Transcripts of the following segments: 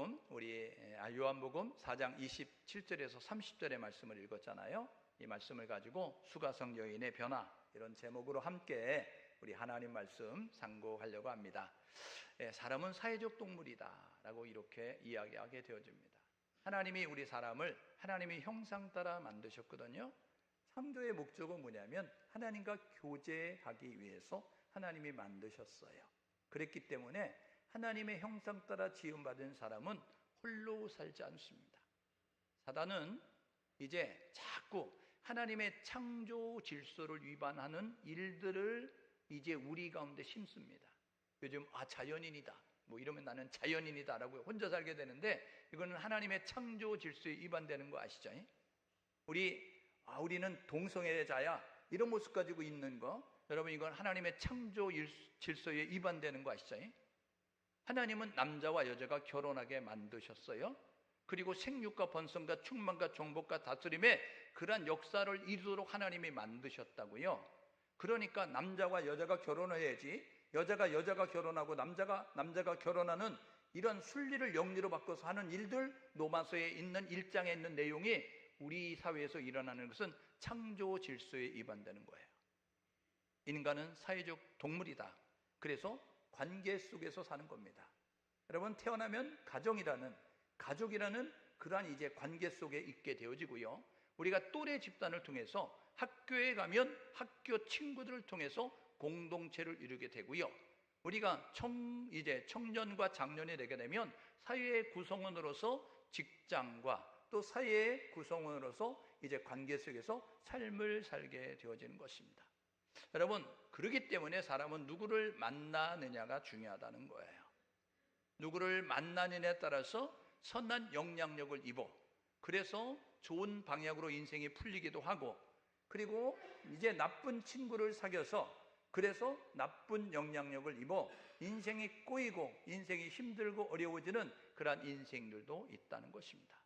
요한복음 요한복음 4장 27절에서 30절의 말씀을 읽었잖아요. 이 말씀을 가지고 수가성 여인의 변화, 이런 제목으로 함께 우리 하나님 말씀 상고하려고 합니다. 사람은 사회적 동물이다 라고 이렇게 이야기하게 되어집니다. 하나님이 우리 사람을 하나님의 형상 따라 만드셨거든요. 창조의 목적은 뭐냐면 하나님과 교제하기 위해서 하나님이 만드셨어요. 그랬기 때문에 하나님의 형상 따라 지음받은 사람은 홀로 살지 않습니다. 사단은 이제 자꾸 하나님의 창조 질서를 위반하는 일들을 이제 우리 가운데 심습니다. 요즘 자연인이다 뭐 이러면 나는 자연인이다 라고 혼자 살게 되는데, 이거는 하나님의 창조 질서에 위반되는 거 아시죠? 우리는 동성애자야 이런 모습 가지고 있는 거, 여러분 이건 하나님의 창조 질서에 위반되는 거 아시죠? 하나님은 남자와 여자가 결혼하게 만드셨어요. 그리고 생육과 번성과 충만과 정복과 다스림의 그러한 역사를 이루도록 하나님이 만드셨다고요. 그러니까 남자와 여자가 결혼해야지, 여자가 결혼하고 남자가 결혼하는 이런 순리를 영리로 바꿔서 하는 일들, 로마서에 있는 1장에 있는 내용이 우리 사회에서 일어나는 것은 창조 질서에 위반되는 거예요. 인간은 사회적 동물이다. 그래서 관계 속에서 사는 겁니다. 여러분, 태어나면 가족이라는 그러한 이제 관계 속에 있게 되어지고요. 우리가 또래 집단을 통해서 학교에 가면 학교 친구들을 통해서 공동체를 이루게 되고요. 우리가 이제 청년과 장년이 되게 되면 사회의 구성원으로서 직장과 또 사회의 구성원으로서 이제 관계 속에서 삶을 살게 되어지는 것입니다. 여러분, 그렇기 때문에 사람은 누구를 만나느냐가 중요하다는 거예요. 누구를 만나느냐에 따라서 선한 영향력을 입어, 그래서 좋은 방향으로 인생이 풀리기도 하고, 그리고 이제 나쁜 친구를 사귀어서 그래서 나쁜 영향력을 입어 인생이 꼬이고 인생이 힘들고 어려워지는 그러한 인생들도 있다는 것입니다.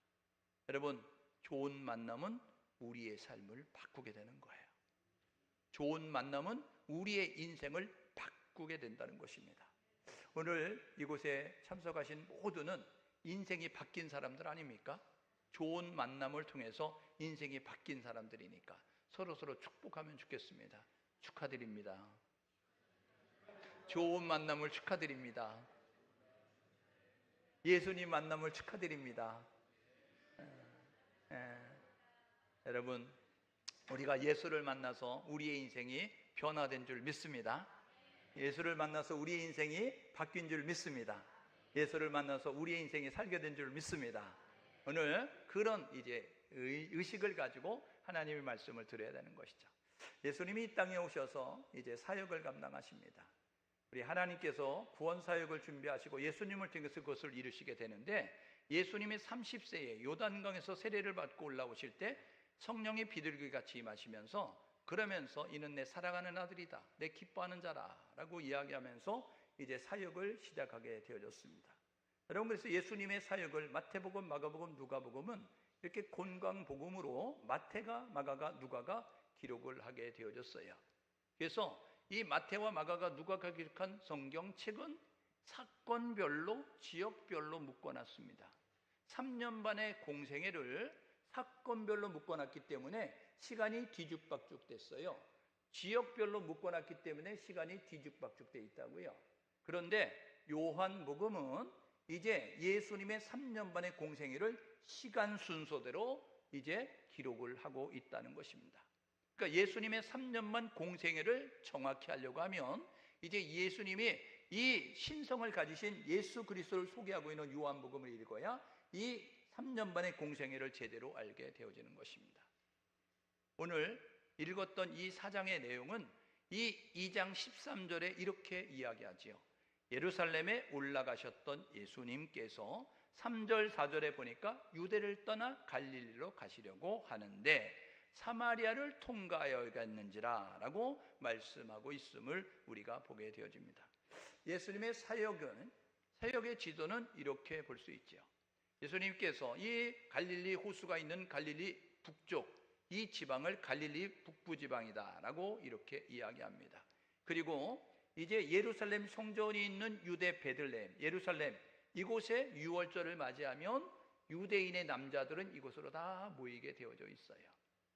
여러분, 좋은 만남은 우리의 삶을 바꾸게 되는 거예요. 좋은 만남은 우리의 인생을 바꾸게 된다는 것입니다. 오늘 이곳에 참석하신 모두는 인생이 바뀐 사람들 아닙니까? 좋은 만남을 통해서 인생이 바뀐 사람들이니까 서로 축복하면 좋겠습니다. 축하드립니다. 좋은 만남을 축하드립니다. 예수님 만남을 축하드립니다. 여러분, 우리가 예수를 만나서 우리의 인생이 변화된 줄 믿습니다. 예수를 만나서 우리의 인생이 바뀐 줄 믿습니다. 예수를 만나서 우리의 인생이 살게 된 줄 믿습니다. 오늘 그런 이제 의식을 가지고 하나님의 말씀을 들어야 되는 것이죠. 예수님이 이 땅에 오셔서 이제 사역을 감당하십니다. 우리 하나님께서 구원 사역을 준비하시고 예수님을 통해서 그것을 이루시게 되는데, 예수님이 30세에 요단강에서 세례를 받고 올라오실 때 성령이 비둘기같이 임하시면서, 그러면서 이는 내 사랑하는 아들이다, 내 기뻐하는 자라 라고 이야기하면서 이제 사역을 시작하게 되어졌습니다. 여러분, 그래서 예수님의 사역을 마태복음, 마가복음, 누가복음은 이렇게 곤광복음으로 마태가, 마가가, 누가가 기록을 하게 되어졌어요. 그래서 이 마태와 마가가, 누가가 기록한 성경책은 사건별로, 지역별로 묶어놨습니다. 3년 반의 공생애를 사건별로 묶어놨기 때문에 시간이 뒤죽박죽 됐어요. 지역별로 묶어놨기 때문에 시간이 뒤죽박죽 돼 있다고요. 그런데 요한복음은 이제 예수님의 3년 반의 공생애를 시간 순서대로 이제 기록을 하고 있다는 것입니다. 그러니까 예수님의 3년 반 공생애를 정확히 하려고 하면 이제 예수님이 이 신성을 가지신 예수 그리스도를 소개하고 있는 요한복음을 읽어야 이 3년 반의 공생애를 제대로 알게 되어지는 것입니다. 오늘 읽었던 이 4장의 내용은 이 2장 13절에 이렇게 이야기하지요. 예루살렘에 올라가셨던 예수님께서 3절 4절에 보니까 유대를 떠나 갈릴리로 가시려고 하는데 사마리아를 통과하여야겠는지라 라고 말씀하고 있음을 우리가 보게 되어집니다. 예수님의 사역의 지도는 이렇게 볼 수 있죠. 예수님께서 이 갈릴리 호수가 있는 갈릴리 북쪽 이 지방을 갈릴리 북부 지방이다 라고 이렇게 이야기합니다. 그리고 이제 예루살렘 성전이 있는 유대 베들레헴, 예루살렘 이곳에 유월절을 맞이하면 유대인의 남자들은 이곳으로 다 모이게 되어져 있어요.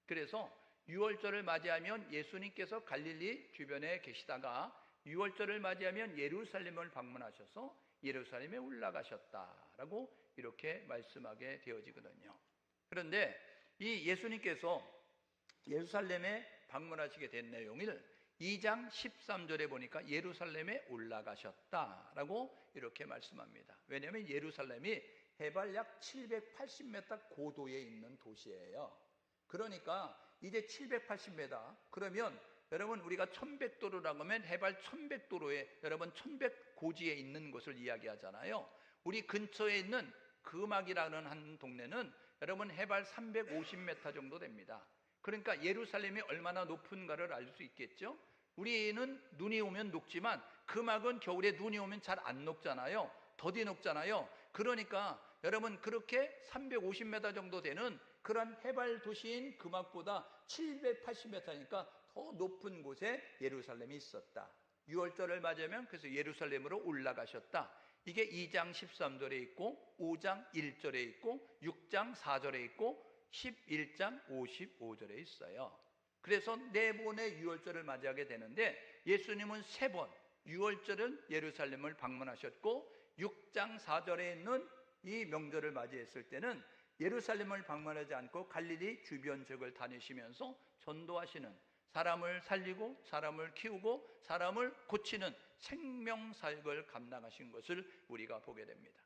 그래서 유월절을 맞이하면 예수님께서 갈릴리 주변에 계시다가 유월절을 맞이하면 예루살렘을 방문하셔서 예루살렘에 올라가셨다라고 이렇게 말씀하게 되어지거든요. 그런데 이 예수님께서 예루살렘에 방문하시게 된 내용을 2장 13절에 보니까 예루살렘에 올라가셨다라고 이렇게 말씀합니다. 왜냐하면 예루살렘이 해발 약 780m 고도에 있는 도시예요. 그러니까 이제 780m, 그러면 여러분 우리가 1100도로라고 하면 해발 1100도로에 여러분 1100고지에 있는 곳을 이야기하잖아요. 우리 근처에 있는 금악이라는 한 동네는 여러분 해발 350m 정도 됩니다. 그러니까 예루살렘이 얼마나 높은가를 알 수 있겠죠. 우리는 눈이 오면 녹지만 금악은 겨울에 눈이 오면 잘 안 녹잖아요. 더디 녹잖아요. 그러니까 여러분 그렇게 350m 정도 되는 그런 해발 도시인 금악보다 780m니까 더 높은 곳에 예루살렘이 있었다. 유월절을 맞으면 그래서 예루살렘으로 올라가셨다. 이게 2장 13절에 있고 5장 1절에 있고 6장 4절에 있고 11장 55절에 있어요. 그래서 4번의 유월절을 맞이하게 되는데 예수님은 3번 유월절은 예루살렘을 방문하셨고 6장 4절에 있는 이 명절을 맞이했을 때는 예루살렘을 방문하지 않고 갈릴리 주변 지역을 다니시면서 전도하시는, 사람을 살리고 사람을 키우고 사람을 고치는 생명사역을 감당하신 것을 우리가 보게 됩니다.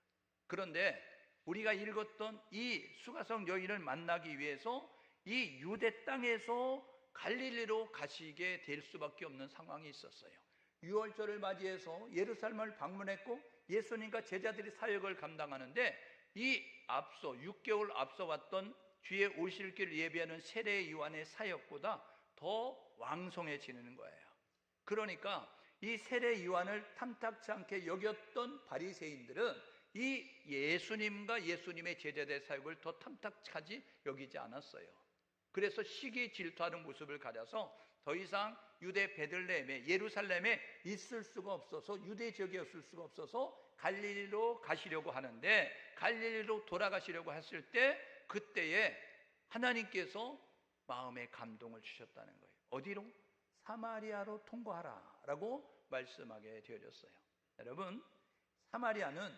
그런데 우리가 읽었던 이 수가성 여인을 만나기 위해서 이 유대 땅에서 갈릴리로 가시게 될 수밖에 없는 상황이 있었어요. 유월절을 맞이해서 예루살렘을 방문했고 예수님과 제자들이 사역을 감당하는데 이 앞서 6개월 앞서 왔던 주의 오실 길을 예비하는 세례 요한의 사역보다 더 왕성해지는 거예요. 그러니까 이 세례 요한을 탐탁치 않게 여겼던 바리새인들은 이 예수님과 예수님의 제자들의 사역을 더 탐탁하지 여기지 않았어요. 그래서 시기 질투하는 모습을 가려서 더 이상 유대 베들레헴에 예루살렘에 있을 수가 없어서 유대 지역에 있을 수가 없어서 갈릴리로 가시려고 하는데 갈릴리로 돌아가시려고 했을 때 그때에 하나님께서 마음에 감동을 주셨다는 거예요. 어디로? 사마리아로 통과하라 라고 말씀하게 되어졌어요. 여러분, 사마리아는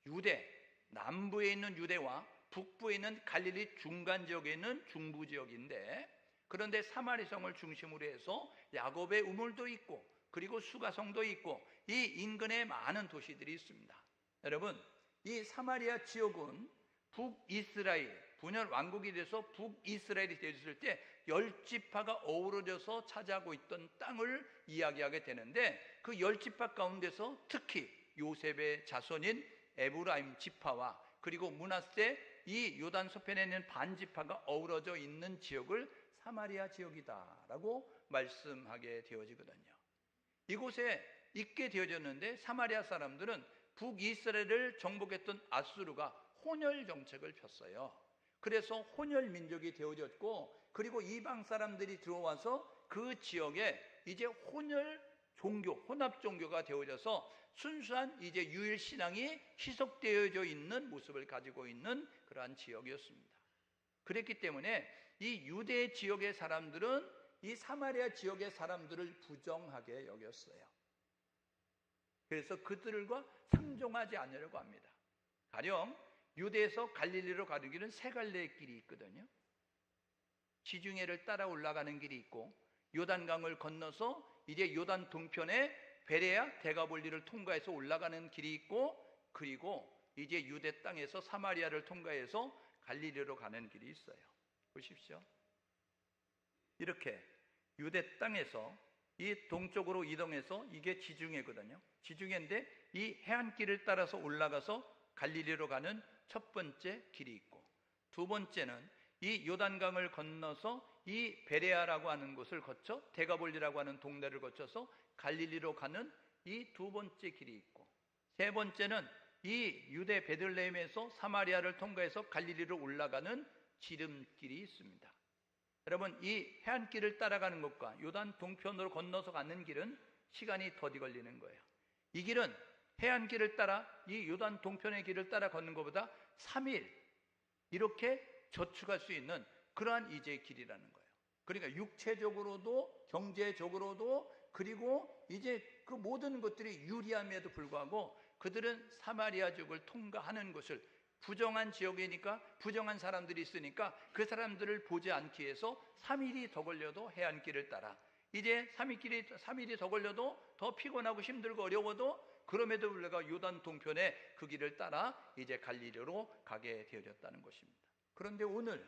유대 남부에 있는 유대와 북부에 있는 갈릴리 중간 지역에 있는 중부 지역인데, 그런데 사마리성을 중심으로 해서 야곱의 우물도 있고 그리고 수가성도 있고 이 인근에 많은 도시들이 있습니다. 여러분, 이 사마리아 지역은 북이스라엘 분열 왕국이 돼서 북이스라엘이 되었을 때 10지파가 어우러져서 차지하고 있던 땅을 이야기하게 되는데 그 10지파 가운데서 특히 요셉의 자손인 에브라임 지파와 그리고 므낫세 이 요단 서편에 있는 반지파가 어우러져 있는 지역을 사마리아 지역이다라고 말씀하게 되어지거든요. 이곳에 있게 되어졌는데 사마리아 사람들은 북이스라엘을 정복했던 아수르가 혼혈 정책을 폈어요. 그래서 혼혈 민족이 되어졌고 그리고 이방 사람들이 들어와서 그 지역에 이제 혼혈 종교, 혼합 종교가 되어져서 순수한 이제 유일 신앙이 희석되어져 있는 모습을 가지고 있는 그러한 지역이었습니다. 그랬기 때문에 이 유대 지역의 사람들은 이 사마리아 지역의 사람들을 부정하게 여겼어요. 그래서 그들과 상종하지 않으려고 합니다. 가령 유대에서 갈릴리로 가는 길은 세 갈래의 길이 있거든요. 지중해를 따라 올라가는 길이 있고 요단강을 건너서 이제 요단 동편에 베레아 데가볼리를 통과해서 올라가는 길이 있고 그리고 이제 유대 땅에서 사마리아를 통과해서 갈릴리로 가는 길이 있어요. 보십시오. 이렇게 유대 땅에서 이 동쪽으로 이동해서 이게 지중해거든요. 지중해인데 이 해안길을 따라서 올라가서 갈릴리로 가는 첫 번째 길이 있고 두 번째는 이 요단강을 건너서 이 베레아라고 하는 곳을 거쳐 데가볼리라고 하는 동네를 거쳐서 갈릴리로 가는 이 두 번째 길이 있고 세 번째는 이 유대 베들레헴에서 사마리아를 통과해서 갈릴리로 올라가는 지름길이 있습니다. 여러분, 이 해안길을 따라가는 것과 요단 동편으로 건너서 가는 길은 시간이 더디 걸리는 거예요. 이 길은 해안길을 따라 이 요단 동편의 길을 따라 걷는 것보다 3일 이렇게 저축할 수 있는 그러한 이제 길이라는 거예요. 그러니까 육체적으로도 경제적으로도 그리고 이제 그 모든 것들이 유리함에도 불구하고 그들은 사마리아 지역을 통과하는 것을 부정한 지역이니까 부정한 사람들이 있으니까 그 사람들을 보지 않기 위해서 3일이 더 걸려도 해안길을 따라 이제 3일이 더 걸려도 더 피곤하고 힘들고 어려워도 그럼에도 불구하고 요단 동편의 그 길을 따라 이제 갈릴리로 가게 되어졌다는 것입니다. 그런데 오늘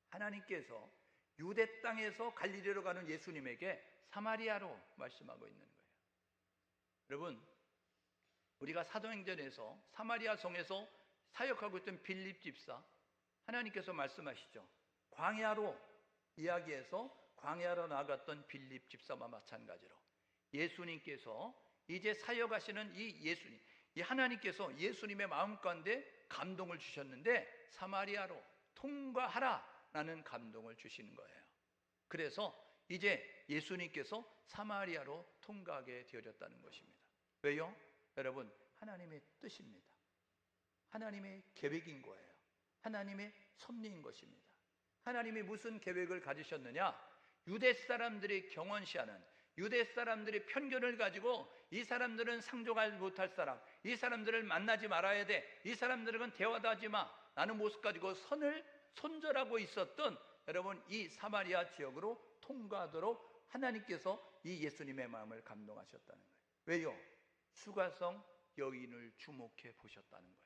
하나님께서 유대 땅에서 갈릴리로 가는 예수님에게 사마리아로 말씀하고 있는 거예요. 여러분, 우리가 사도행전에서 사마리아 성에서 사역하고 있던 빌립 집사, 하나님께서 말씀하시죠. 광야로 이야기해서 광야로 나갔던 빌립 집사와 마찬가지로 예수님께서 이제 사역하시는 이 예수님, 이 하나님께서 예수님의 마음 가운데 감동을 주셨는데 사마리아로 통과하라라는 감동을 주시는 거예요. 그래서 이제 예수님께서 사마리아로 통과하게 되어졌다는 것입니다. 왜요? 여러분, 하나님의 뜻입니다. 하나님의 계획인 거예요. 하나님의 섭리인 것입니다. 하나님이 무슨 계획을 가지셨느냐? 유대 사람들이 경원시하는, 유대 사람들이 편견을 가지고 이 사람들은 상종하지 못할 사람, 이 사람들을 만나지 말아야 돼, 이 사람들은 대화도 하지 마 라는 모습 가지고 선을 손절하고 있었던 여러분 이 사마리아 지역으로 통과하도록 하나님께서 이 예수님의 마음을 감동하셨다는 거예요. 왜요? 수가성 여인을 주목해 보셨다는 거예요.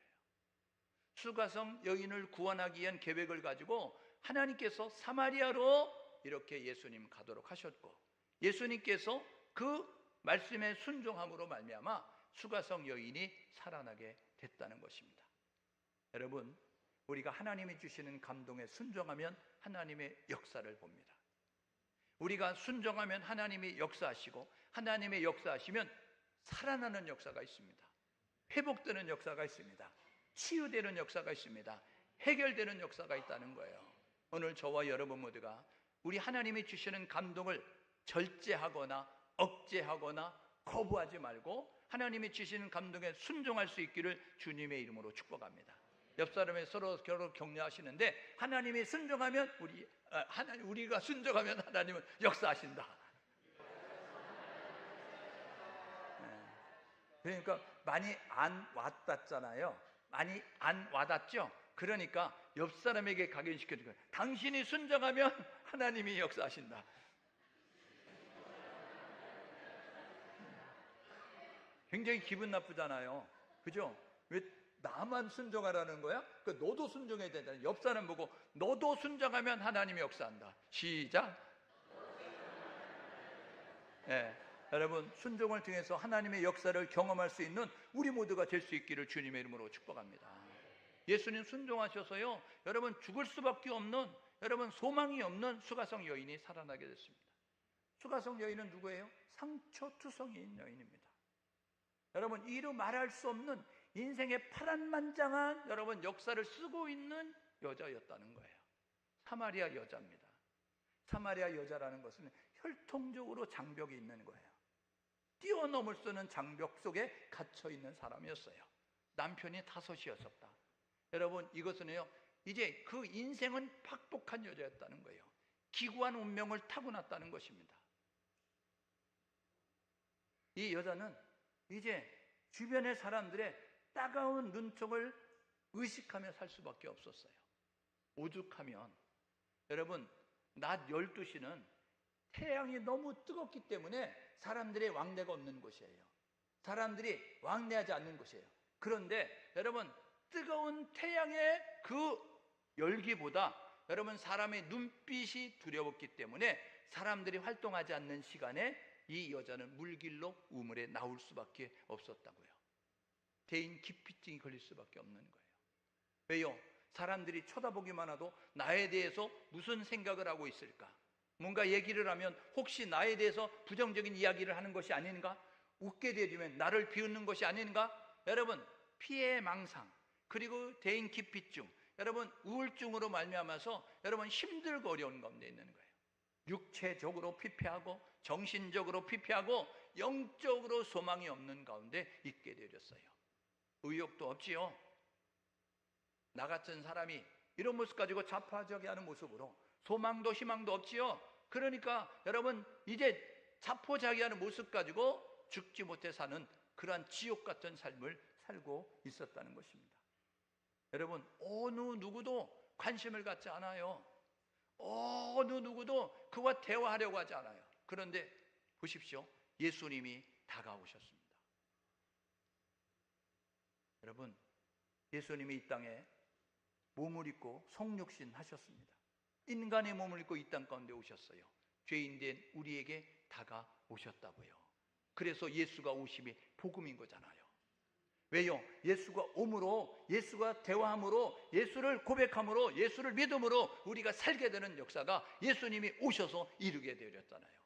수가성 여인을 구원하기 위한 계획을 가지고 하나님께서 사마리아로 이렇게 예수님 가도록 하셨고, 예수님께서 그 말씀에 순종함으로 말미암아 수가성 여인이 살아나게 됐다는 것입니다. 여러분, 우리가 하나님이 주시는 감동에 순종하면 하나님의 역사를 봅니다. 우리가 순종하면 하나님이 역사하시고, 하나님의 역사하시면 살아나는 역사가 있습니다. 회복되는 역사가 있습니다. 치유되는 역사가 있습니다. 해결되는 역사가 있다는 거예요. 오늘 저와 여러분 모두가 우리 하나님이 주시는 감동을 절제하거나 억제하거나 거부하지 말고 하나님이 주시는 감동에 순종할 수 있기를 주님의 이름으로 축복합니다. 옆 사람이 서로 격려하시는데, 하나님이 순종하면 우리가 순종하면 하나님은 역사하신다. 그러니까 많이 안 와닿잖아요. 많이 안 와닿죠. 그러니까 옆 사람에게 각인시켜준 거예요. 당신이 순종하면 하나님이 역사하신다. 굉장히 기분 나쁘잖아요. 그죠? 왜 나만 순종하라는 거야? 너도 순종해야 된다. 옆 사람 보고 너도 순종하면 하나님이 역사한다. 시작. 네, 여러분, 순종을 통해서 하나님의 역사를 경험할 수 있는 우리 모두가 될 수 있기를 주님의 이름으로 축복합니다. 예수님 순종하셔서요, 여러분 죽을 수밖에 없는, 여러분 소망이 없는 수가성 여인이 살아나게 됐습니다. 수가성 여인은 누구예요? 상처투성이인 여인입니다. 여러분, 이루 말할 수 없는 인생의 파란만장한 여러분 역사를 쓰고 있는 여자였다는 거예요. 사마리아 여자입니다. 사마리아 여자라는 것은 혈통적으로 장벽이 있는 거예요. 뛰어넘을 수 없는 장벽 속에 갇혀 있는 사람이었어요. 남편이 5이었었다. 여러분, 이것은요, 이제 그 인생은 팍복한 여자였다는 거예요. 기구한 운명을 타고났다는 것입니다. 이 여자는 이제 주변의 사람들의 따가운 눈총을 의식하며 살 수밖에 없었어요. 오죽하면 여러분, 낮 12시는 태양이 너무 뜨겁기 때문에 사람들의 왕래가 없는 곳이에요. 사람들이 왕래하지 않는 곳이에요. 그런데 여러분, 뜨거운 태양의 그 열기보다 여러분 사람의 눈빛이 두려웠기 때문에 사람들이 활동하지 않는 시간에 이 여자는 물길로 우물에 나올 수밖에 없었다고요. 대인 기피증이 걸릴 수밖에 없는 거예요. 왜요? 사람들이 쳐다보기만 해도 나에 대해서 무슨 생각을 하고 있을까? 뭔가 얘기를 하면 혹시 나에 대해서 부정적인 이야기를 하는 것이 아닌가? 웃게 되면 나를 비웃는 것이 아닌가? 여러분, 피해 망상, 그리고 대인 기피증, 여러분 우울증으로 말미암아서 여러분 힘들고 어려운 가운데 있는 거예요. 육체적으로 피폐하고 정신적으로 피폐하고 영적으로 소망이 없는 가운데 있게 되어졌어요. 의욕도 없지요. 나 같은 사람이 이런 모습 가지고 자포자기하는 모습으로 소망도 희망도 없지요. 그러니까 여러분, 이제 자포자기하는 모습 가지고 죽지 못해 사는 그러한 지옥 같은 삶을 살고 있었다는 것입니다. 여러분, 어느 누구도 관심을 갖지 않아요. 어느 누구도 그와 대화하려고 하지 않아요. 그런데 보십시오. 예수님이 다가오셨습니다. 여러분, 예수님이 이 땅에 몸을 입고 성육신 하셨습니다. 인간의 몸을 입고 이 땅 가운데 오셨어요. 죄인된 우리에게 다가오셨다고요. 그래서 예수가 오심이 복음인 거잖아요. 왜요? 예수가 옴으로, 예수가 대화함으로, 예수를 고백함으로, 예수를 믿음으로 우리가 살게 되는 역사가 예수님이 오셔서 이루게 되어졌잖아요.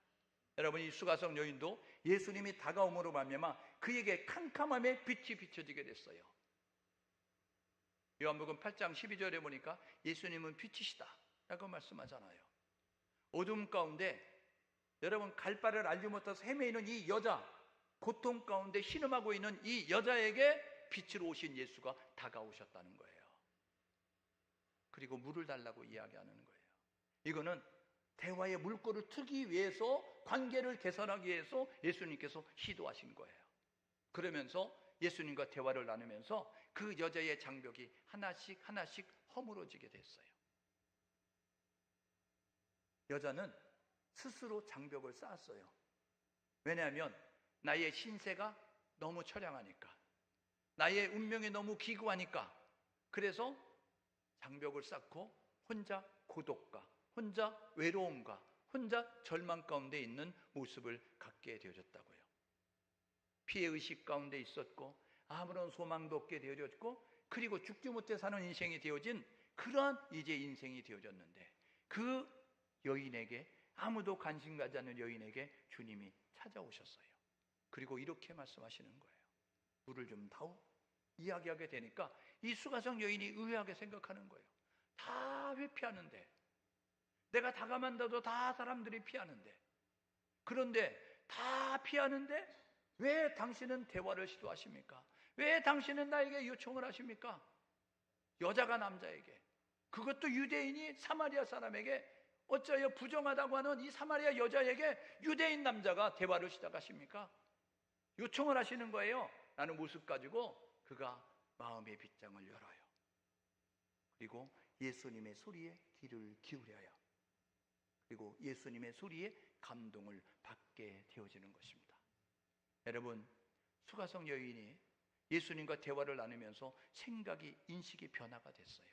여러분, 이 수가성 여인도 예수님이 다가옴으로 말미암아 그에게 캄캄함의 빛이 비춰지게 됐어요. 요한복음 8장 12절에 보니까 예수님은 빛이시다 라고 말씀하잖아요. 어둠 가운데 여러분, 갈 바를 알지 못해서 헤매이는 이 여자, 고통 가운데 신음하고 있는 이 여자에게 빛으로 오신 예수가 다가오셨다는 거예요. 그리고 물을 달라고 이야기하는 거예요. 이거는 대화의 물꼬를 트기 위해서, 관계를 개선하기 위해서 예수님께서 시도하신 거예요. 그러면서 예수님과 대화를 나누면서 그 여자의 장벽이 하나씩 하나씩 허물어지게 됐어요. 여자는 스스로 장벽을 쌓았어요. 왜냐하면 나의 신세가 너무 처량하니까, 나의 운명이 너무 기구하니까. 그래서 장벽을 쌓고 혼자 고독과 혼자 외로움과 혼자 절망 가운데 있는 모습을 갖게 되어졌다고요. 피해의식 가운데 있었고 아무런 소망도 없게 되어졌고, 그리고 죽지 못해 사는 인생이 되어진 그러한 이제 인생이 되어졌는데, 그 여인에게, 아무도 관심 가지 않는 여인에게 주님이 찾아오셨어요. 그리고 이렇게 말씀하시는 거예요. 물을 좀 다오? 이야기하게 되니까 이 수가성 여인이 의아하게 생각하는 거예요. 다 회피하는데, 내가 다가만다도 다 사람들이 피하는데, 그런데 다 피하는데 왜 당신은 대화를 시도하십니까? 왜 당신은 나에게 요청을 하십니까? 여자가 남자에게, 그것도 유대인이 사마리아 사람에게 어쩌여 부정하다고 하는 이 사마리아 여자에게 유대인 남자가 대화를 시작하십니까? 요청을 하시는 거예요. 라는 모습 가지고 그가 마음의 빗장을 열어요. 그리고 예수님의 소리에 귀를 기울여요. 그리고 예수님의 소리에 감동을 받게 되어지는 것입니다. 여러분, 수가성 여인이 예수님과 대화를 나누면서 생각이, 인식이 변화가 됐어요.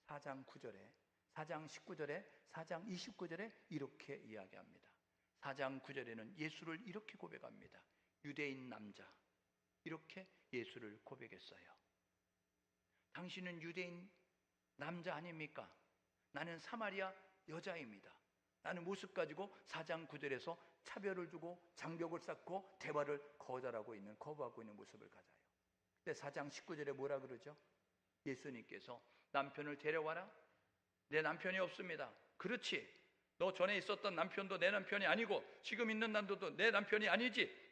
4장 9절에, 4장 19절에, 4장 29절에 이렇게 이야기합니다. 4장 9절에는 예수를 이렇게 고백합니다. 유대인 남자, 이렇게 예수를 고백했어요. 당신은 유대인 남자 아닙니까? 나는 사마리아 여자입니다. 라는 모습 가지고 4장 9절에서 차별을 두고 장벽을 쌓고 대화를 거부하고 있는 모습을 가져요. 근데 4장 19절에 뭐라 그러죠? 예수님께서 남편을 데려와라. 내 남편이 없습니다. 그렇지, 너 전에 있었던 남편도 내 남편이 아니고 지금 있는 남편도 내 남편이 아니지.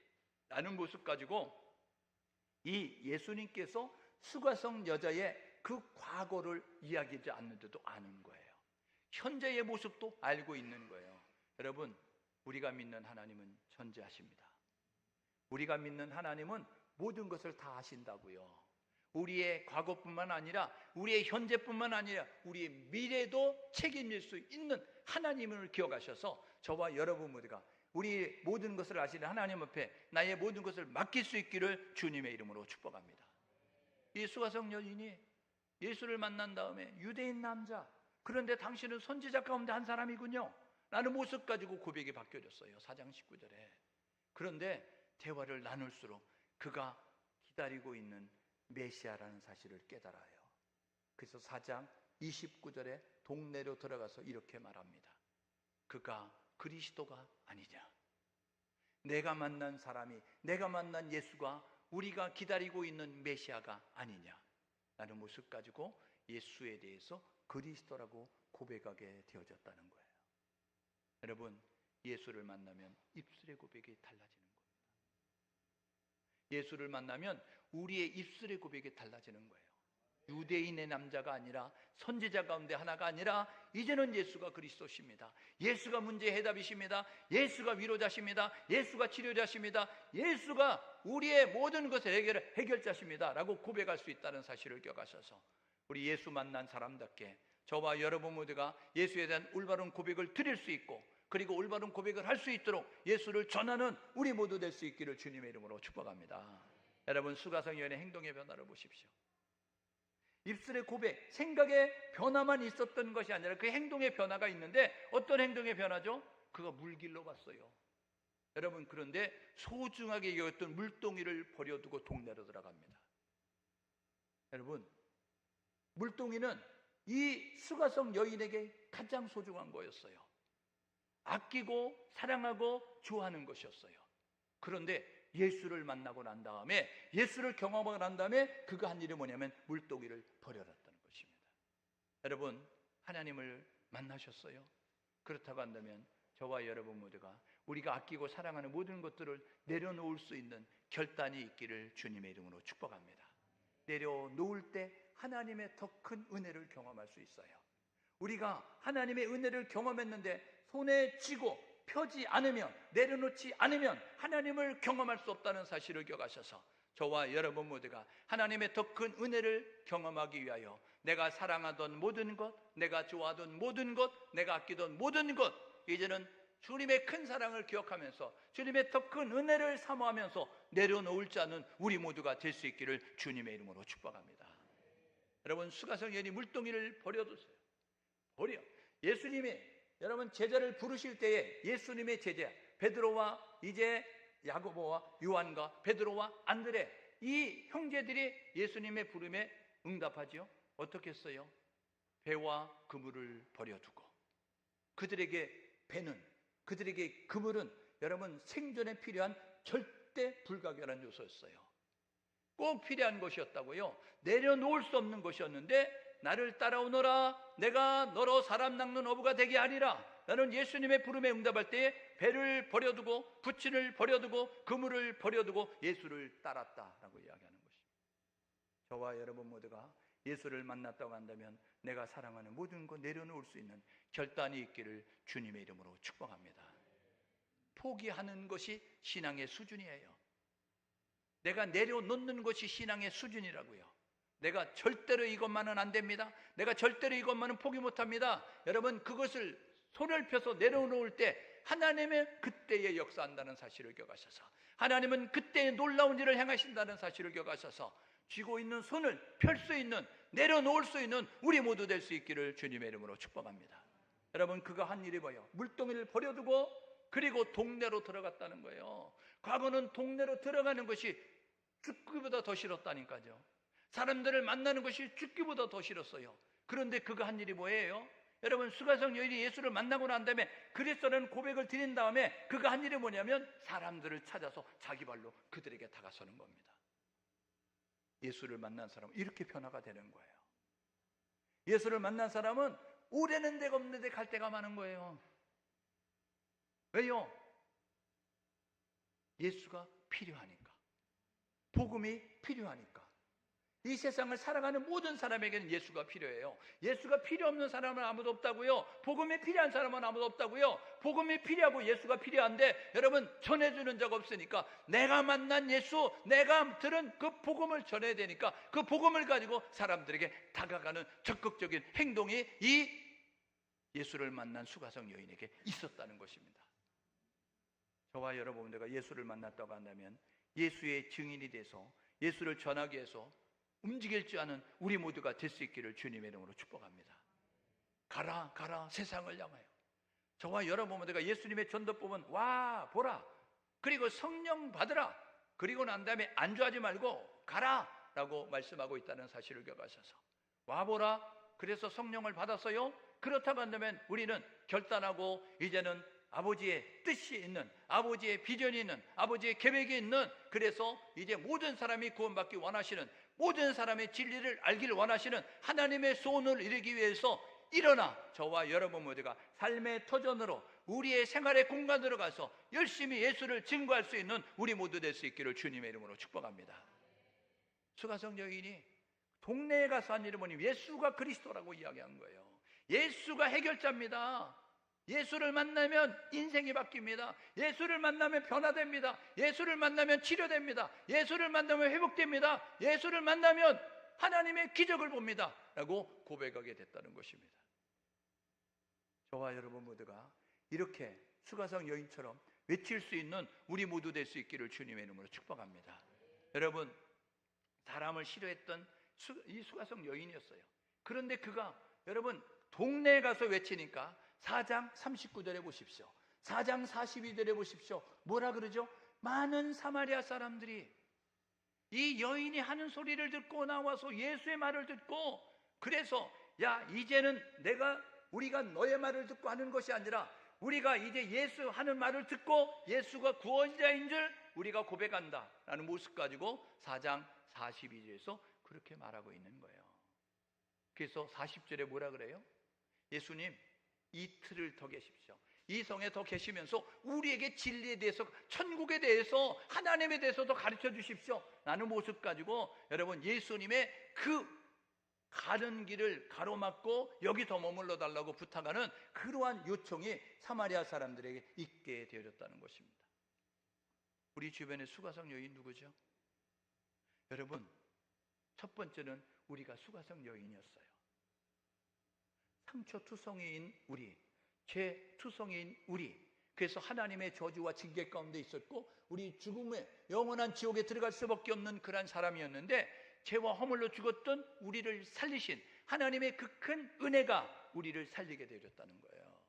라는 모습 가지고 이 예수님께서 수가성 여자의 그 과거를 이야기하지 않는데도 아는 거예요. 현재의 모습도 알고 있는 거예요. 여러분, 우리가 믿는 하나님은 전지하십니다. 우리가 믿는 하나님은 모든 것을 다 아신다고요. 우리의 과거뿐만 아니라 우리의 현재뿐만 아니라 우리의 미래도 책임질 수 있는 하나님을 기억하셔서 저와 여러분 모두가 우리 모든 것을 아시는 하나님 앞에 나의 모든 것을 맡길 수 있기를 주님의 이름으로 축복합니다. 이 수가성 여인이 예수를 만난 다음에 유대인 남자, 그런데 당신은 선지자 가운데 한 사람이군요 라는 모습 가지고 고백이 바뀌어졌어요. 4장 19절에. 그런데 대화를 나눌수록 그가 기다리고 있는 메시아라는 사실을 깨달아요. 그래서 4장 29절에 동네로 들어가서 이렇게 말합니다. 그가 그리스도가 아니냐, 내가 만난 사람이, 내가 만난 예수가 우리가 기다리고 있는 메시아가 아니냐 라는 모습 가지고 예수에 대해서 그리스도라고 고백하게 되어졌다는 거예요. 여러분, 예수를 만나면 입술의 고백이 달라지는 겁니다. 예수를 만나면 우리의 입술의 고백이 달라지는 거예요. 유대인의 남자가 아니라 선지자 가운데 하나가 아니라 이제는 예수가 그리스도십니다. 예수가 문제의 해답이십니다. 예수가 위로자십니다. 예수가 치료자십니다. 예수가 우리의 모든 것을 해결자십니다 라고 고백할 수 있다는 사실을 기억하셔서 우리 예수 만난 사람답게 저와 여러분 모두가 예수에 대한 올바른 고백을 드릴 수 있고 그리고 올바른 고백을 할 수 있도록 예수를 전하는 우리 모두 될 수 있기를 주님의 이름으로 축복합니다. 여러분, 수가성여인의 행동의 변화를 보십시오. 입술의 고백, 생각의 변화만 있었던 것이 아니라 그 행동의 변화가 있는데 어떤 행동의 변화죠? 그가 물길로 갔어요. 여러분, 그런데 소중하게 여겼던 물동이를 버려두고 동네로 들어갑니다. 여러분, 물동이는 이 수가성 여인에게 가장 소중한 거였어요. 아끼고 사랑하고 좋아하는 것이었어요. 그런데 예수를 만나고 난 다음에, 예수를 경험하고 난 다음에 그가 한 일이 뭐냐면 물동이를 버려놨다는 것입니다. 여러분, 하나님을 만나셨어요? 그렇다고 한다면 저와 여러분 모두가 우리가 아끼고 사랑하는 모든 것들을 내려놓을 수 있는 결단이 있기를 주님의 이름으로 축복합니다. 내려놓을 때 하나님의 더 큰 은혜를 경험할 수 있어요. 우리가 하나님의 은혜를 경험했는데 손에 쥐고 펴지 않으면, 내려놓지 않으면 하나님을 경험할 수 없다는 사실을 기억하셔서 저와 여러분 모두가 하나님의 더 큰 은혜를 경험하기 위하여 내가 사랑하던 모든 것, 내가 좋아하던 모든 것, 내가 아끼던 모든 것, 이제는 주님의 큰 사랑을 기억하면서 주님의 더 큰 은혜를 사모하면서 내려놓을 자는 우리 모두가 될 수 있기를 주님의 이름으로 축복합니다. 여러분, 수가성 여인이 물동이를 버려두세요. 버려. 예수님이 여러분 제자를 부르실 때에 예수님의 제자 베드로와 이제 야고보와 요한과 베드로와 안드레, 이 형제들이 예수님의 부름에 응답하지요. 어떻게 했어요? 배와 그물을 버려두고, 그들에게 배는, 그들에게 그물은 여러분 생존에 필요한 절대 불가결한 요소였어요. 꼭 필요한 것이었다고요. 내려놓을 수 없는 것이었는데 나를 따라오너라, 내가 너로 사람 낚는 어부가 되게 하리라. 나는 예수님의 부름에 응답할 때에 배를 버려두고 부친을 버려두고 그물을 버려두고 예수를 따랐다라고 이야기하는 것입니다. 저와 여러분 모두가 예수를 만났다고 한다면 내가 사랑하는 모든 것 내려놓을 수 있는 결단이 있기를 주님의 이름으로 축복합니다. 포기하는 것이 신앙의 수준이에요. 내가 내려놓는 것이 신앙의 수준이라고요. 내가 절대로 이것만은 안 됩니다. 내가 절대로 이것만은 포기 못합니다. 여러분, 그것을 손을 펴서 내려놓을 때 하나님의 그때에 역사한다는 사실을 기억하셔서, 하나님은 그때에 놀라운 일을 행하신다는 사실을 기억하셔서 쥐고 있는 손을 펼 수 있는, 내려놓을 수 있는 우리 모두 될 수 있기를 주님의 이름으로 축복합니다. 여러분, 그가 한 일이 뭐예요? 물동이를 버려두고 그리고 동네로 들어갔다는 거예요. 과거는 동네로 들어가는 것이 죽기보다 더 싫었다니까요. 사람들을 만나는 것이 죽기보다 더 싫었어요. 그런데 그가 한 일이 뭐예요? 여러분, 수가성 여인이 예수를 만나고 난 다음에 그리스도라는 고백을 드린 다음에 그가 한 일이 뭐냐면 사람들을 찾아서 자기 발로 그들에게 다가서는 겁니다. 예수를 만난 사람은 이렇게 변화가 되는 거예요. 예수를 만난 사람은 오래는 데가 없는데 갈 데가 많은 거예요. 왜요? 예수가 필요하니까. 복음이 필요하니까. 이 세상을 살아가는 모든 사람에게는 예수가 필요해요. 예수가 필요 없는 사람은 아무도 없다고요. 복음이 필요한 사람은 아무도 없다고요. 복음이 필요하고 예수가 필요한데 여러분, 전해주는 자가 없으니까 내가 만난 예수, 내가 들은 그 복음을 전해야 되니까 그 복음을 가지고 사람들에게 다가가는 적극적인 행동이 이 예수를 만난 수가성 여인에게 있었다는 것입니다. 저와 여러분들과 예수를 만났다고 한다면 예수의 증인이 돼서 예수를 전하기 위해서 움직일 줄 아는 우리 모두가 될 수 있기를 주님의 이름으로 축복합니다. 가라 가라 세상을 향하여. 저와 여러분 모두가 예수님의 전도법은 와 보라, 그리고 성령 받으라, 그리고 난 다음에 안주하지 말고 가라 라고 말씀하고 있다는 사실을 기억하셔서 와 보라, 그래서 성령을 받았어요. 그렇다고 한다면 우리는 결단하고 이제는 아버지의 뜻이 있는, 아버지의 비전이 있는, 아버지의 계획이 있는, 그래서 이제 모든 사람이 구원받기 원하시는, 모든 사람의 진리를 알기를 원하시는 하나님의 소원을 이루기 위해서 일어나 저와 여러분 모두가 삶의 터전으로 우리의 생활의 공간으로 가서 열심히 예수를 증거할 수 있는 우리 모두 될 수 있기를 주님의 이름으로 축복합니다. 수가성 여인이 동네에 가서 한 일을 보니 예수가 그리스도라고 이야기한 거예요. 예수가 해결자입니다. 예수를 만나면 인생이 바뀝니다. 예수를 만나면 변화됩니다. 예수를 만나면 치료됩니다. 예수를 만나면 회복됩니다. 예수를 만나면 하나님의 기적을 봅니다 라고 고백하게 됐다는 것입니다. 저와 여러분 모두가 이렇게 수가성 여인처럼 외칠 수 있는 우리 모두 될 수 있기를 주님의 이름으로 축복합니다. 여러분, 사람을 싫어했던 이 수가성 여인이었어요. 그런데 그가 여러분 동네에 가서 외치니까 4장 39절에 보십시오. 4장 42절에 보십시오. 뭐라 그러죠? 많은 사마리아 사람들이 이 여인이 하는 소리를 듣고 나와서 예수의 말을 듣고, 그래서 야, 이제는 우리가 너의 말을 듣고 하는 것이 아니라 우리가 이제 예수 하는 말을 듣고 예수가 구원자인 줄 우리가 고백한다 라는 모습 가지고 4장 42절에서 그렇게 말하고 있는 거예요. 그래서 40절에 뭐라 그래요? 예수님, 이틀을 더 계십시오. 이 성에 더 계시면서 우리에게 진리에 대해서, 천국에 대해서, 하나님에 대해서도 가르쳐 주십시오 라는 모습 가지고 여러분 예수님의 그 가는 길을 가로막고 여기 더 머물러 달라고 부탁하는 그러한 요청이 사마리아 사람들에게 있게 되어졌다는 것입니다. 우리 주변의 수가성 여인 누구죠? 여러분, 첫 번째는 우리가 수가성 여인이었어요. 상처투성이인 우리, 죄투성이인 우리, 그래서 하나님의 저주와 징계 가운데 있었고 우리 죽음의 영원한 지옥에 들어갈 수밖에 없는 그런 사람이었는데, 죄와 허물로 죽었던 우리를 살리신 하나님의 그 큰 은혜가 우리를 살리게 되어졌다는 거예요.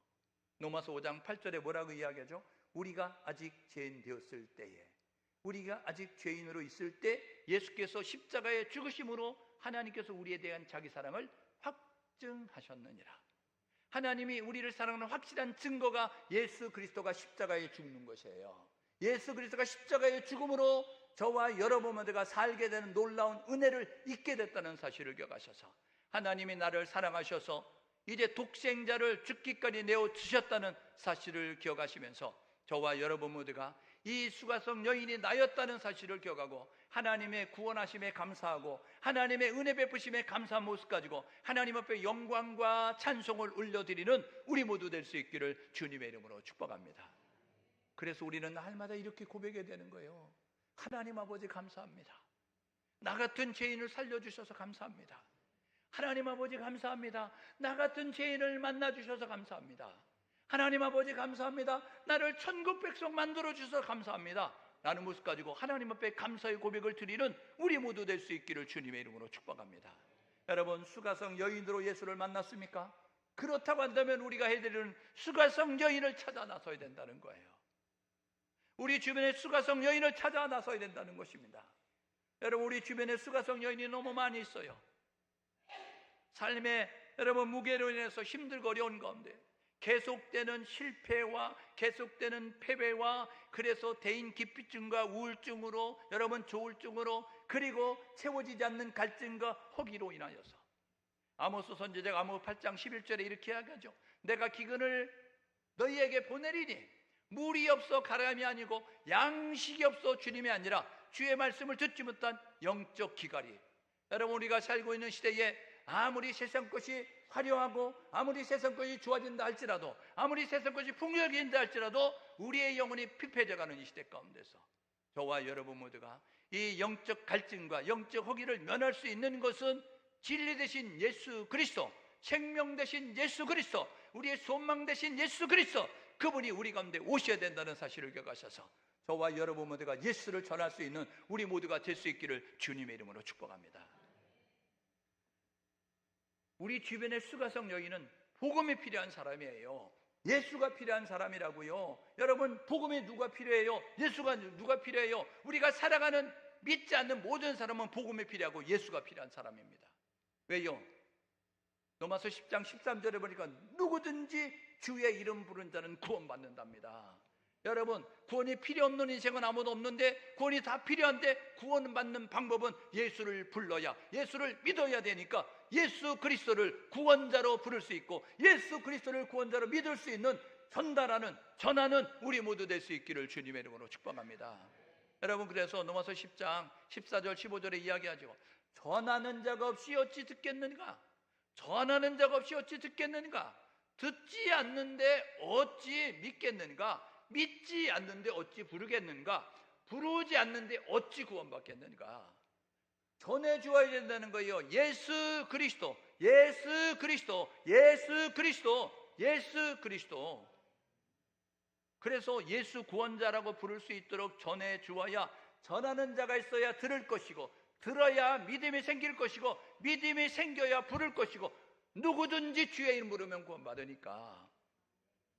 로마서 5장 8절에 뭐라고 이야기하죠? 우리가 아직 죄인 되었을 때에, 우리가 아직 죄인으로 있을 때 예수께서 십자가에 죽으심으로 하나님께서 우리에 대한 자기 사랑을 확증하셨느니라. 하나님이 우리를 사랑하는 확실한 증거가 예수 그리스도가 십자가에 죽는 것이에요. 예수 그리스도가 십자가의 죽음으로 저와 여러분 모두가 살게 되는 놀라운 은혜를 잊게 됐다는 사실을 기억하셔서, 하나님이 나를 사랑하셔서 이제 독생자를 죽기까지 내어주셨다는 사실을 기억하시면서 저와 여러분 모두가 이 수가성 여인이 나였다는 사실을 기억하고 하나님의 구원하심에 감사하고 하나님의 은혜 베푸심에 감사한 모습 가지고 하나님 앞에 영광과 찬송을 올려드리는 우리 모두 될 수 있기를 주님의 이름으로 축복합니다. 그래서 우리는 날마다 이렇게 고백해야 되는 거예요. 하나님 아버지 감사합니다. 나 같은 죄인을 살려주셔서 감사합니다. 하나님 아버지 감사합니다. 나 같은 죄인을 만나주셔서 감사합니다. 하나님 아버지 감사합니다. 나를 천국 백성 만들어주셔서 감사합니다 라는 모습 가지고 하나님 앞에 감사의 고백을 드리는 우리 모두 될 수 있기를 주님의 이름으로 축복합니다. 여러분, 수가성 여인으로 예수를 만났습니까? 그렇다고 한다면 우리가 해야 되는 수가성 여인을 찾아 나서야 된다는 거예요. 우리 주변에 수가성 여인을 찾아 나서야 된다는 것입니다. 여러분, 우리 주변에 수가성 여인이 너무 많이 있어요. 삶에 여러분 무게로 인해서 힘들고 어려운 가운데 계속되는 실패와 계속되는 패배와, 그래서 대인 기피증과 우울증으로, 여러분 조울증으로, 그리고 채워지지 않는 갈증과 허기로 인하여서 아모스 선지자가 아모스 8장 11절에 이렇게 이야기하죠. 내가 기근을 너희에게 보내리니 물이 없어 가람이 아니고 양식이 없어 주님이 아니라 주의 말씀을 듣지 못한 영적 기갈이. 여러분, 우리가 살고 있는 시대에 아무리 세상 것이 화려하고 아무리 세상 것이 좋아진다 할지라도, 아무리 세상 것이 풍요해진다 할지라도 우리의 영혼이 피폐해져가는 이 시대 가운데서 저와 여러분 모두가 이 영적 갈증과 영적 허기를 면할 수 있는 것은 진리 되신 예수 그리스도, 생명 되신 예수 그리스도, 우리의 소망 되신 예수 그리스도, 그분이 우리 가운데 오셔야 된다는 사실을 기억하셔서 저와 여러분 모두가 예수를 전할 수 있는 우리 모두가 될 수 있기를 주님의 이름으로 축복합니다. 우리 주변의 수가성 여인은 복음이 필요한 사람이에요. 예수가 필요한 사람이라고요. 여러분, 복음이 누가 필요해요? 예수가 누가 필요해요? 우리가 살아가는 믿지 않는 모든 사람은 복음이 필요하고 예수가 필요한 사람입니다. 왜요? 로마서 10장 13절에 보니까 누구든지 주의 이름 부른 자는 구원받는답니다. 여러분, 구원이 필요 없는 인생은 아무도 없는데 구원이 다 필요한데 구원받는 방법은 예수를 불러야, 예수를 믿어야 되니까 예수 그리스도를 구원자로 부를 수 있고 예수 그리스도를 구원자로 믿을 수 있는 전달하는, 전하는 우리 모두 될 수 있기를 주님의 이름으로 축복합니다. 여러분, 그래서 로마서 10장 14절 15절에 이야기하죠. 전하는 자가 없이 어찌 듣겠는가? 전하는 자가 없이 어찌 듣겠는가? 듣지 않는데 어찌 믿겠는가? 믿지 않는데 어찌 부르겠는가? 부르지 않는데 어찌 구원받겠는가? 전해주어야 된다는 거예요. 예수 그리스도, 예수 그리스도, 예수 그리스도, 예수 그리스도. 그래서 예수 구원자라고 부를 수 있도록 전해주어야, 전하는 자가 있어야 들을 것이고, 들어야 믿음이 생길 것이고, 믿음이 생겨야 부를 것이고, 누구든지 주의 이름 부르면 구원받으니까.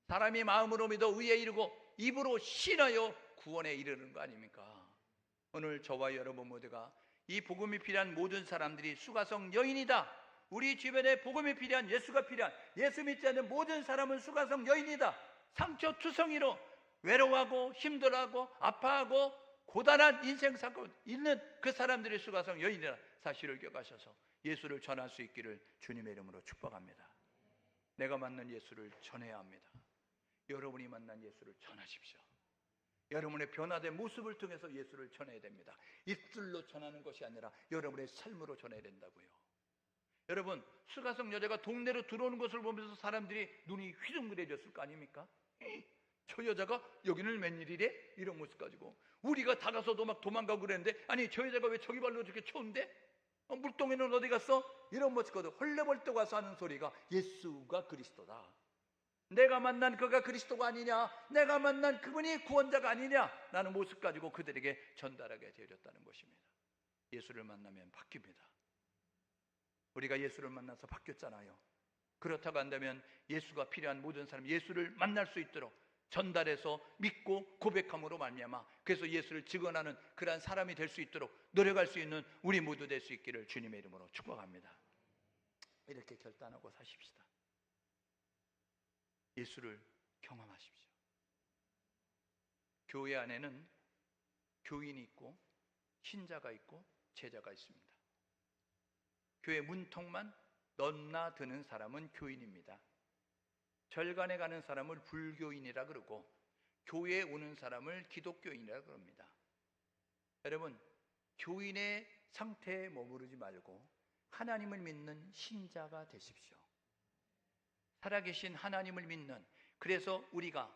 사람이 마음으로 믿어 의에 이르고 입으로 신하여 구원에 이르는 거 아닙니까? 오늘 저와 여러분 모두가 이 복음이 필요한 모든 사람들이 수가성 여인이다. 우리 주변에 복음이 필요한, 예수가 필요한, 예수 믿지 않는 모든 사람은 수가성 여인이다. 상처투성이로 외로워하고 힘들어하고 아파하고 고단한 인생 사건 있는 그 사람들이 수가성 여인이라 사실을 기억하셔서 예수를 전할 수 있기를 주님의 이름으로 축복합니다. 내가 만난 예수를 전해야 합니다. 여러분이 만난 예수를 전하십시오. 여러분의 변화된 모습을 통해서 예수를 전해야 됩니다. 입술로 전하는 것이 아니라 여러분의 삶으로 전해야 된다고요. 여러분, 수가성 여자가 동네로 들어오는 것을 보면서 사람들이 눈이 휘둥그레졌을 거 아닙니까? 저 여자가 여기는 웬일이래? 이런 모습 가지고 우리가 다가서도 막 도망가고 그랬는데, 아니 저 여자가 왜 저기 발로 저렇게 쳐온대? 물동이는 어디 갔어? 이런 모습 가지고 헐레벌떡 와서 하는 소리가 예수가 그리스도다. 내가 만난 그가 그리스도가 아니냐, 내가 만난 그분이 구원자가 아니냐 라는 모습 가지고 그들에게 전달하게 되어졌다는 것입니다. 예수를 만나면 바뀝니다. 우리가 예수를 만나서 바뀌었잖아요. 그렇다고 한다면 예수가 필요한 모든 사람, 예수를 만날 수 있도록 전달해서 믿고 고백함으로 말미암아 그래서 예수를 증언하는 그러한 사람이 될 수 있도록 노력할 수 있는 우리 모두 될 수 있기를 주님의 이름으로 축복합니다. 이렇게 결단하고 사십시다. 예수를 경험하십시오. 교회 안에는 교인이 있고 신자가 있고 제자가 있습니다. 교회 문턱만 넘나드는 사람은 교인입니다. 절간에 가는 사람을 불교인이라 그러고 교회에 오는 사람을 기독교인이라 그럽니다. 여러분, 교인의 상태에 머무르지 말고 하나님을 믿는 신자가 되십시오. 살아계신 하나님을 믿는, 그래서 우리가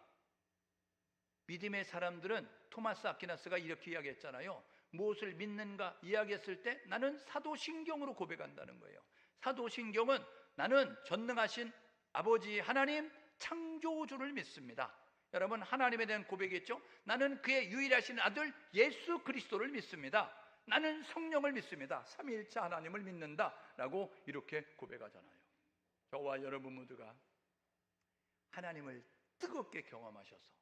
믿음의 사람들은 토마스 아퀴나스가 이렇게 이야기했잖아요. 무엇을 믿는가 이야기했을 때 나는 사도신경으로 고백한다는 거예요. 사도신경은 나는 전능하신 아버지 하나님 창조주를 믿습니다. 여러분, 하나님에 대한 고백이겠죠. 나는 그의 유일하신 아들 예수 그리스도를 믿습니다. 나는 성령을 믿습니다. 삼위일체 하나님을 믿는다 라고 이렇게 고백하잖아요. 저와 여러분 모두가 하나님을 뜨겁게 경험하셔서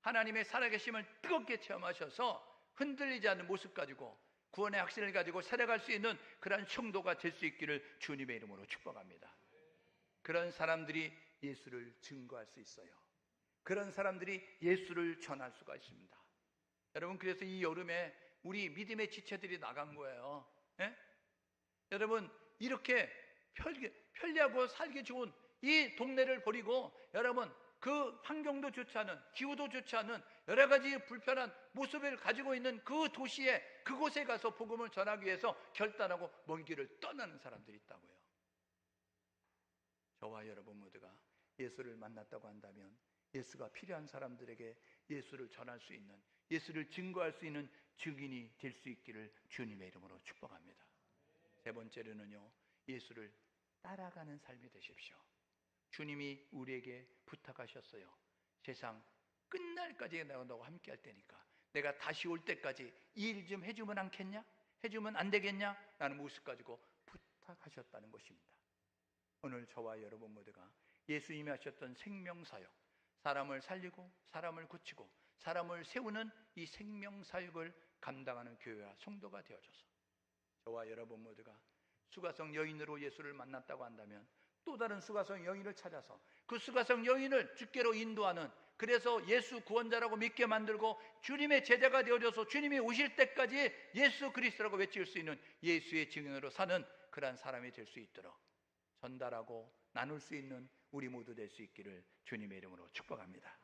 하나님의 살아계심을 뜨겁게 체험하셔서 흔들리지 않는 모습 가지고 구원의 확신을 가지고 살아갈 수 있는 그런 성도가 될 수 있기를 주님의 이름으로 축복합니다. 그런 사람들이 예수를 증거할 수 있어요. 그런 사람들이 예수를 전할 수가 있습니다. 여러분, 그래서 이 여름에 우리 믿음의 지체들이 나간 거예요. 예? 여러분, 이렇게 편리하고 살기 좋은 이 동네를 버리고 여러분 그 환경도 좋지 않은, 기후도 좋지 않은 여러 가지 불편한 모습을 가지고 있는 그 도시에, 그곳에 가서 복음을 전하기 위해서 결단하고 먼 길을 떠나는 사람들이 있다고요. 저와 여러분 모두가 예수를 만났다고 한다면 예수가 필요한 사람들에게 예수를 전할 수 있는, 예수를 증거할 수 있는 증인이 될 수 있기를 주님의 이름으로 축복합니다. 세 번째로는요, 예수를 따라가는 삶이 되십시오. 주님이 우리에게 부탁하셨어요. 세상 끝날까지 내가 너와 함께 할 테니까 내가 다시 올 때까지 이 일 좀 해주면 않겠냐? 해주면 안 되겠냐? 라는 모습 가지고 부탁하셨다는 것입니다. 오늘 저와 여러분 모두가 예수님이 하셨던 생명사역, 사람을 살리고 사람을 고치고 사람을 세우는 이 생명사역을 감당하는 교회와 성도가 되어져서 저와 여러분 모두가 수가성 여인으로 예수를 만났다고 한다면 또 다른 수가성 여인을 찾아서 그 수가성 여인을 주께로 인도하는, 그래서 예수 구원자라고 믿게 만들고 주님의 제자가 되어져서 주님이 오실 때까지 예수 그리스도라고 외칠 수 있는 예수의 증인으로 사는 그러한 사람이 될 수 있도록 전달하고 나눌 수 있는 우리 모두 될 수 있기를 주님의 이름으로 축복합니다.